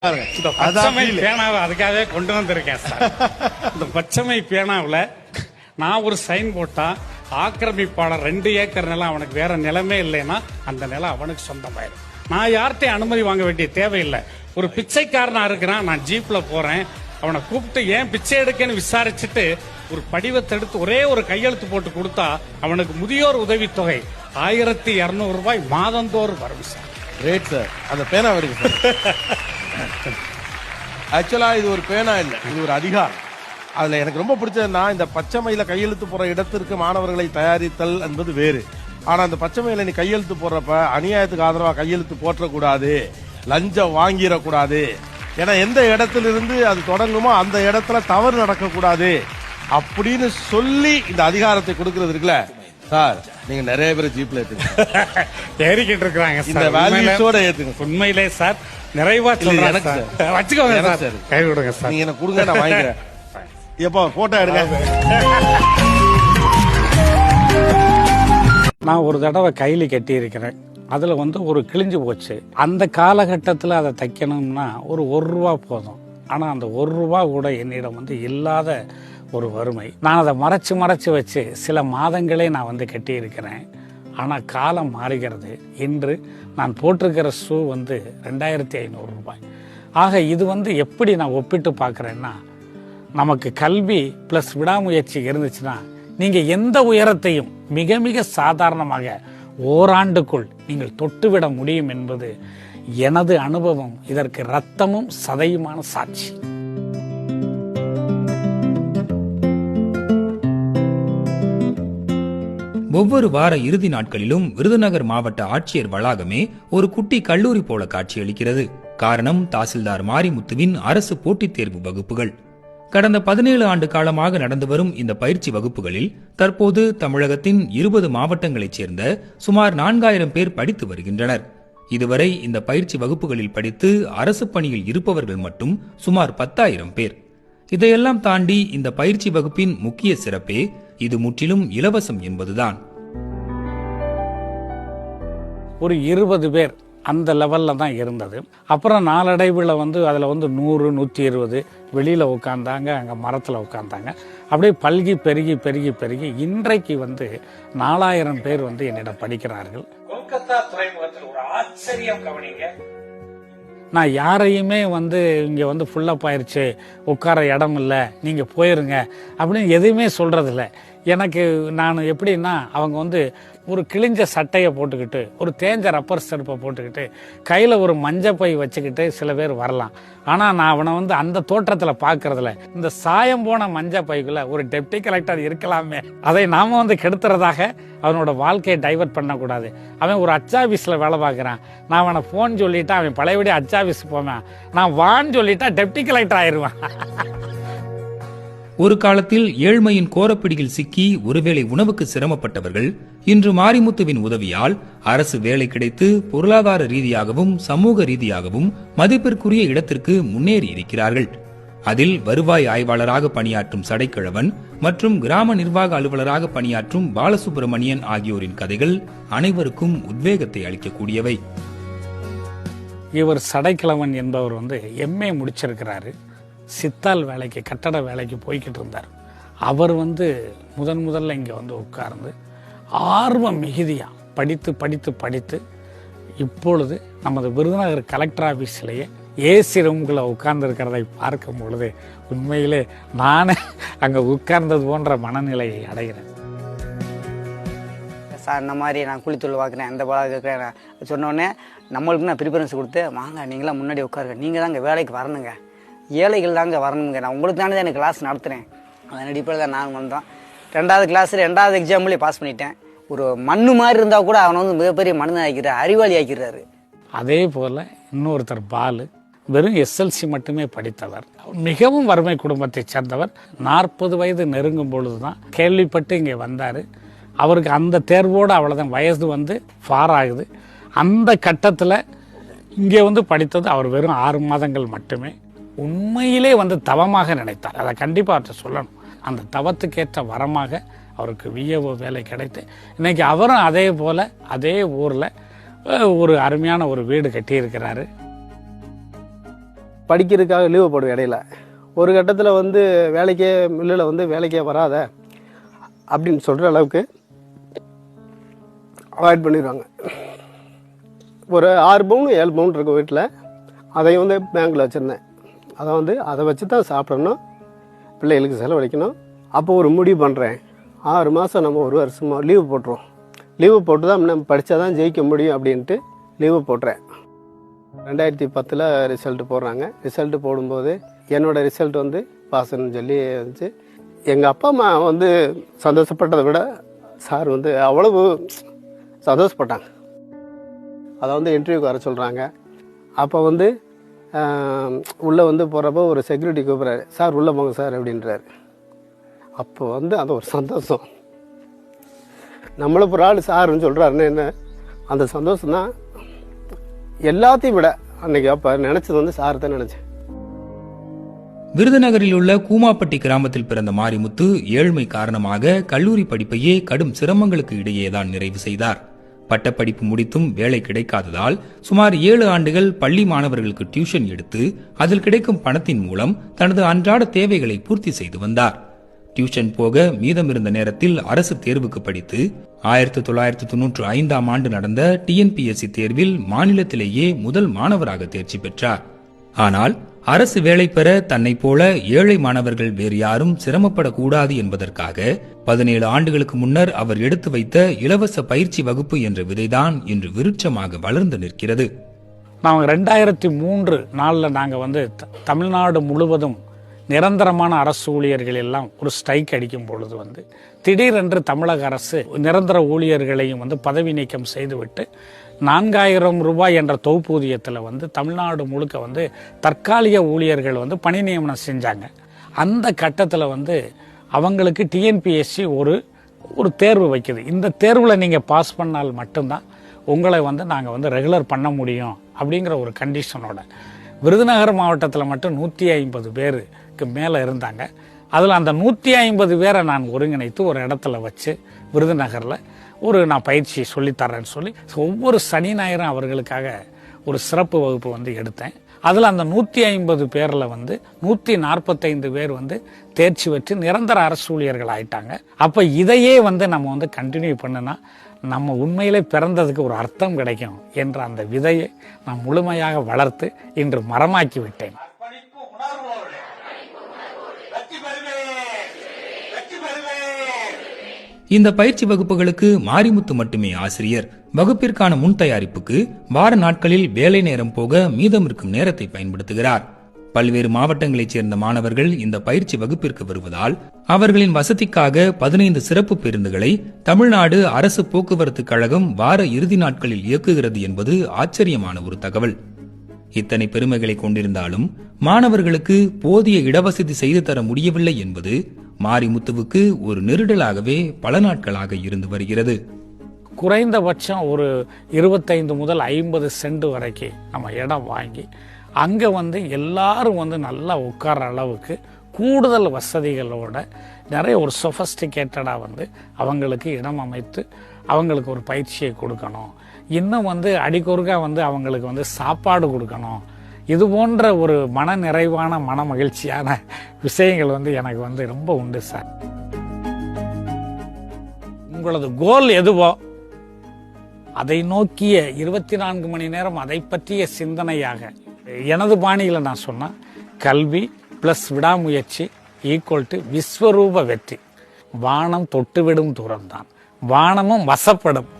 இந்த பச்சைமை பேனாவை அதுக்காகவே கொண்டு வந்திருக்கேன் சார். இந்த பச்சைமை பேனாவில் நான் ஒரு சைன் போட்டா ஆக்கிரமிப்பாளர் 2 ஏக்கர் நிலம் அவனுக்கு வேற நிலமே இல்லைன்னா அந்த நிலம் அவனுக்கு சொந்தமாயிடும். நான் யார்கிட்டையும் அனுமதி வாங்க வேண்டிய தேவையில்லை. ஒரு பிச்சைக்காரனா இருக்கிறான், நான் ஜீப்ல போறேன், அவனை கூப்பிட்டு ஏன் பிச்சை எடுக்கன்னு விசாரிச்சுட்டு ஒரு படிவத்தை எடுத்து ஒரே ஒரு கையெழுத்து போட்டு கொடுத்தா அவனுக்கு முதியோர் உதவித்தொகை 1200 ரூபாய் மாதந்தோறும் வரும் சார். ரேட் சார், அந்த பேனா வருது சார். ஆக்சுவலா இது ஒரு பேனா இல்லை, இது ஒரு அதிகாரம். அதுல எனக்கு ரொம்ப பிடிச்சதுன்னா, இந்த பச்சைமையில கையெழுத்து போற இடத்திற்கு மாணவர்களை தயாரித்தல் என்பது வேறு. ஆனா அந்த பச்சைமையில நீ கையெழுத்து போடுறப்ப அநியாயத்துக்கு ஆதரவா கையெழுத்து போற்றக்கூடாது, லஞ்சம் வாங்கிடக்கூடாது, ஏன்னா எந்த இடத்திலிருந்து அது தொடங்குமோ அந்த இடத்துல தவறு நடக்கக்கூடாது அப்படின்னு சொல்லி இந்த அதிகாரத்தை கொடுக்கறது இருக்குல்ல சார். நீங்க நிறைய பேர் ஜீப்ல ஏறிக்கிட்டு இருக்காங்க. இந்த வேல்யூஸோட ஏத்துங்க. உண்மையிலே சார் நிறைவா சொல்றேன் சார். வச்சுக்கோங்க சார், கை கொடுங்க சார். நீங்க எனக்கு கொடுங்க, நான் வாங்கிக்கிறேன். எப்போ போட்டோ எடுங்க. நான் ஒரு தடவை கைலி கட்டி இருக்கிறேன். அதுல ஒரு கிழிஞ்சு போச்சு. அந்த காலகட்டத்தில் அதை தைக்கணும்னா ஒரு ரூபா போதும். ஆனா அந்த ரூபா கூட என்னிடம் இல்லாத ஒரு வறுமை. நான் அதை மறைச்சு வச்சு சில மாதங்களே நான் கட்டி இருக்கிறேன். ஆனா காலம் மாறுகிறது. இன்று நான் போட்டிருக்கிற ஷூ 2500 ரூபாய். ஆக இது எப்படி நான் ஒப்பிட்டு பார்க்குறேன்னா, நமக்கு கல்வி பிளஸ் விடாமுயற்சி இருந்துச்சுன்னா நீங்க எந்த உயரத்தையும் மிக மிக சாதாரணமாக ஓராண்டுக்குள் நீங்கள் தொட்டுவிட முடியும் என்பது எனது அனுபவம். இதற்கு ரத்தமும் சதையுமான சாட்சி. ஒவ்வொரு வார இறுதி நாட்களிலும் விருதுநகர் மாவட்ட ஆட்சியர் வளாகமே ஒரு குட்டி கல்லூரி போல காட்சியளிக்கிறது. காரணம், தாசில்தார் மாரிமுத்துவின் அரசு போட்டித் தேர்வு வகுப்புகள். கடந்த 17 ஆண்டு காலமாக நடந்து வரும் இந்த பயிற்சி வகுப்புகளில் தற்போது தமிழகத்தின் 20 மாவட்டங்களைச் சேர்ந்த சுமார் 4000 பேர் படித்து வருகின்றனர். இதுவரை இந்த பயிற்சி வகுப்புகளில் படித்து அரசு பணியில் இருப்பவர்கள் மட்டும் சுமார் 10,000 பேர். இதையெல்லாம் தாண்டி இந்த பயிற்சி வகுப்பின் முக்கிய சிறப்பே இது முற்றிலும் இலவசம் என்பதுதான். ஒரு 20 பேர் அந்த லெவல்ல தான் இருந்தது. அப்புறம் நாளடைவில் அதில் 100, 120 வெளியில உட்கார்ந்தாங்க, அங்கே மரத்தில் உட்கார்ந்தாங்க. அப்படியே பல்கி பெருகி பெருகி பெருகி இன்றைக்கு 4000 பேர் என்னிடம் படிக்கிறார்கள். கொல்கத்தா துறைமுகத்தில் ஒரு ஆச்சரியம் கவனிங்க. நான் யாரையுமே இங்கே ஃபுல்லப் ஆயிருச்சு, உட்கார இடம் இல்லை, நீங்கள் போயிருங்க அப்படின்னு எதுவுமே சொல்கிறதில்ல. எனக்கு நான் எப்படின்னா, அவங்க ஒரு கிழிஞ்ச சட்டையை போட்டுக்கிட்டு, ஒரு தேஞ்ச ரப்பர் செருப்பை போட்டுக்கிட்டு, கையில் ஒரு மஞ்சப்பை வச்சுக்கிட்டு சில பேர் வரலாம். ஆனால் நான் அவனை அந்த தோற்றத்தில் பார்க்கறதில்ல. இந்த சாயம் போன மஞ்சப்பைக்குள்ள ஒரு டெப்டி கலெக்டர் இருக்கலாமே, அதை நாம கெடுத்துறதாக அவனோட வாழ்க்கையை டைவர்ட் பண்ணக்கூடாது. அவன் ஒரு அச்சாபீஸில் வேலை பார்க்குறான், நான் அவனை ஃபோன் சொல்லிட்டா அவன் பழையபடி அச்சாபீஸ் போவேன், நான் வான்னு சொல்லிட்டா டெப்டி கலெக்டர் ஆயிடுவான். ஒரு காலத்தில் ஏழ்மையின் கோரப்பிடியில் சிக்கி ஒருவேளை உணவுக்கு சிரமப்பட்டவர்கள் இன்று மாரிமுத்துவின் உதவியால் அரசு வேலை கிடைத்து பொருளாதார ரீதியாகவும் சமூக ரீதியாகவும் மதிப்பிற்குரிய இடத்திற்கு முன்னேறி இருக்கிறார்கள். அதில் வருவாய் ஆய்வாளராக பணியாற்றும் சடைக்கிழவன் மற்றும் கிராம நிர்வாக அலுவலராக பணியாற்றும் பாலசுப்பிரமணியன் ஆகியோரின் கதைகள் அனைவருக்கும் உத்வேகத்தை அளிக்கக்கூடியவை. இவர் சடைக்கிழவன் என்பவர் MA முடிச்சிருக்கிறாரு. சித்தால் வேலைக்கு, கட்டட வேலைக்கு போய்கிட்டு இருந்தார். அவர் முதல்ல இங்கே உட்கார்ந்து ஆர்வம் மிகுதியாக படித்து படித்து படித்து இப்பொழுது நமது விருதுநகர் கலெக்டர் ஆஃபீஸிலேயே ஏசி ரூம்குள்ளே உட்கார்ந்து இருக்கிறதை பார்க்கும் பொழுது உண்மையிலே நானே அங்கே உட்கார்ந்தது போன்ற மனநிலையை அடைகிறேன். சார், இந்த மாதிரி நான் குளித்தொழில் பார்க்குறேன், அந்த பாலாக இருக்கிறேன் சொன்னோடனே நம்மளுக்கு நான் ப்ரிஃபரன்ஸ் கொடுத்து, வாங்க நீங்களாம் முன்னாடி உட்காருங்க, நீங்கள் தான் இங்கே வேலைக்கு வரணுங்க, ஏழைகள் தாங்க வரணுங்க, நான் உங்களுக்கு தானே தான் எனக்கு கிளாஸ் நடத்துகிறேன். அதன் அடிப்படையில் தான் நான் வந்தோம். 2வது கிளாஸில் 2வது எக்ஸாம்லேயே பாஸ் பண்ணிட்டேன். ஒரு மண்ணு மாதிரி இருந்தால் கூட அவனை மிகப்பெரிய மனிதன் ஆக்கிறார், அறிவாளி ஆக்கிறாரு. அதே போல் இன்னொருத்தர் பாலு வெறும் SLC மட்டுமே படித்தவர், மிகவும் வறுமை குடும்பத்தை சேர்ந்தவர். 40 வயது நெருங்கும் பொழுது தான் கேள்விப்பட்டு இங்கே வந்தார். அவருக்கு அந்த தேர்வோடு அவ்வளோதான், வயது ஃபார் ஆகுது. அந்த கட்டத்தில் இங்கே படித்தது அவர் வெறும் 6 மாதங்கள் மட்டுமே. உண்மையிலே தவமாக நினைத்தார். அதை கண்டிப்பாக அவர்கிட்ட சொல்லணும். அந்த தவத்துக்கேற்ற வரமாக அவருக்கு VAO வேலை கிடைத்து இன்னைக்கு அவரும் அதே போல் அதே ஊரில் ஒரு அருமையான ஒரு வீடு கட்டியிருக்கிறாரு. படிக்கிறதுக்காக லீவு போடுவேன் இடையில. ஒரு கட்டத்தில் வந்து வேலைக்கே மில்லில் வந்து வேலைக்கே வராத அப்படின்னு சொல்கிற அளவுக்கு அவாய்ட் பண்ணிடுவாங்க. ஒரு 6 பவுன் 7 பவுன் இருக்கும் வீட்டில், அதையும் வந்து பேங்க்கில் வச்சுருந்தேன். அதை வச்சு தான் சாப்பிடணும், பிள்ளைகளுக்கு செலவழிக்கணும். அப்போ ஒரு முடிவு பண்ணுறேன், 6 மாதம் நம்ம 1 வருஷமாக லீவு போட்டுருவோம். லீவு போட்டு தான் நம்ம படித்தா தான் ஜெயிக்க முடியும் அப்படின்ட்டு லீவு போட்டுறேன். 2010 ரிசல்ட்டு போடுறாங்க. ரிசல்ட்டு போடும்போது என்னோடய ரிசல்ட் வந்து பாஸ்ன்னு சொல்லி வந்துச்சு. எங்கள் அப்பா அம்மா வந்து சந்தோஷப்பட்டதை விட சார் வந்து அவ்வளவு சந்தோஷப்பட்டாங்க. அதை வந்து இன்டர்வியூக்கு வர சொல்கிறாங்க. அப்போ வந்து உள்ளே வந்து போகிறப்போ ஒரு செக்யூரிட்டி கூப்பிட்றாரு, சார் உள்ளே போங்க சார் அப்படின்றாரு. அப்போ வந்து அது ஒரு சந்தோஷம். நம்மளை ஒரு ஆள் சாருன்னு சொல்கிறாருன்னு என்ன, அந்த சந்தோஷம் தான் எல்லாத்தையும் விட. அன்னைக்கு அப்போ நினச்சது வந்து சார் தான் நினச்சேன். விருதுநகரில் உள்ள கூமாப்பட்டி கிராமத்தில் பிறந்த மாரிமுத்து ஏழ்மை காரணமாக கல்லூரி படிப்பையே கடும் சிரமங்களுக்கு இடையேதான் நிறைவு செய்தார். பட்டப்படிப்பு முடித்தும் வேலை கிடைக்காததால் சுமார் 7 ஆண்டுகள் பள்ளி மாணவர்களுக்கு டியூஷன் எடுத்து அதில் கிடைக்கும் பணத்தின் மூலம் தனது அன்றாட தேவைகளை பூர்த்தி செய்து வந்தார். டியூஷன் போக மீதமிருந்த நேரத்தில் அரசு தேர்வுக்கு படித்து 1995ஆம் ஆண்டு நடந்த TNPSC தேர்வில் மாநிலத்திலேயே முதல் மாணவராக தேர்ச்சி பெற்றார். ஆனால் அரசு வேலை பெற தன்னை போல ஏழை மாணவர்கள் வேறு யாரும் சிரமப்படக்கூடாது என்பதற்காக 17 ஆண்டுகளுக்கு முன்னர் அவர் எடுத்து வைத்த இலவச பயிற்சி வகுப்பு என்ற விதைதான் இன்று விருட்சமாக வளர்ந்து நிற்கிறது. நாங்கள் 2003 நாங்கள் வந்து தமிழ்நாடு முழுவதும் நிரந்தரமான அரசு ஊழியர்கள் எல்லாம் ஒரு ஸ்ட்ரைக் அடிக்கும் பொழுது வந்து திடீரென்று தமிழக அரசு நிரந்தர ஊழியர்களையும் வந்து பதவி நீக்கம் செய்துவிட்டு 4000 ரூபாய் என்ற தொகுப்பூதியத்தில் வந்து தமிழ்நாடு முழுக்க வந்து தற்காலிக ஊழியர்கள் வந்து பணி நியமனம் செஞ்சாங்க. அந்த கட்டத்தில் வந்து அவங்களுக்கு TNPSC ஒரு தேர்வு வைக்குது. இந்த தேர்வில் நீங்கள் பாஸ் பண்ணால் மட்டும்தான் உங்களை வந்து நாங்கள் வந்து ரெகுலர் பண்ண முடியும் அப்படிங்கிற ஒரு கண்டிஷனோட விருதுநகர் மாவட்டத்தில் மட்டும் 150 பேருக்கு மேலே இருந்தாங்க. அதில் அந்த 150 பேரை நான் ஒருங்கிணைத்து ஒரு இடத்துல வச்சு விருதுநகரில் நான் பயிற்சி சொல்லித்தரேன்னு சொல்லி ஒவ்வொரு சனி ஞாயிறும் அவர்களுக்காக ஒரு சிறப்பு வகுப்பு வந்து எடுத்தேன். அதில் அந்த 150 பேரில் வந்து 145 பேர் வந்து தேர்ச்சி பெற்று நிரந்தர அரசு ஊழியர்கள் ஆயிட்டாங்க. அப்போ இதையே வந்து நம்ம வந்து கண்டினியூ பண்ணுனா நம்ம உண்மையிலே பிறந்ததுக்கு ஒரு அர்த்தம் கிடைக்கும் என்ற அந்த விதையை நான் முழுமையாக வளர்த்து இன்று மரமாக்கி விட்டேன். இந்த பயிற்சி வகுப்புகளுக்கு மாரிமுத்து மட்டுமே ஆசிரியர். வகுப்பிற்கான முன் தயாரிப்புக்கு வார நாட்களில் வேலை நேரம் போக மீதம் இருக்கும் நேரத்தை பயன்படுத்துகிறார். பல்வேறு மாவட்டங்களைச் சேர்ந்த மாணவர்கள் இந்த பயிற்சி வகுப்பிற்கு வருவதால் அவர்களின் வசதிக்காக 15 சிறப்பு பேருந்துகளை தமிழ்நாடு அரசு போக்குவரத்து கழகம் வார இறுதி நாட்களில் இயக்குகிறது என்பது ஆச்சரியமான ஒரு தகவல். இத்தனை பெருமைகளை கொண்டிருந்தாலும் மாணவர்களுக்கு போதிய இடவசதி செய்து தர முடியவில்லை என்பது மாரிமுத்துவுக்கு ஒரு நெருடலாகவே பல நாட்களாக இருந்து வருகிறது. குறைந்தபட்சம் ஒரு 25 முதல் 50 சென்ட் வரைக்கும் நம்ம இடம் வாங்கி அங்கே வந்து எல்லாரும் வந்து நல்லா உட்கார்ற அளவுக்கு கூடுதல் வசதிகளோட நிறைய ஒரு சொஃபஸ்டிகேட்டடாக வந்து அவங்களுக்கு இடம் அமைத்து அவங்களுக்கு ஒரு பயிற்சியை கொடுக்கணும். இன்னும் வந்து அடிக்கொருக்கா வந்து அவங்களுக்கு வந்து சாப்பாடு கொடுக்கணும். இது போன்ற ஒரு மன நிறைவான மன மகிழ்ச்சியான விஷயங்கள் வந்து எனக்கு வந்து ரொம்ப உண்டு சார். உங்களது கோல் எதுவோ அதை நோக்கிய 24 மணி நேரம் அதை பற்றிய சிந்தனையாக எனது பாணியில் நான் சொன்னேன், கல்வி பிளஸ் விடாமுயற்சி ஈக்குவல் டு விஸ்வரூப வெற்றி. வானம் தொட்டுவிடும் தூரம்தான், வானமும் வசப்படும்.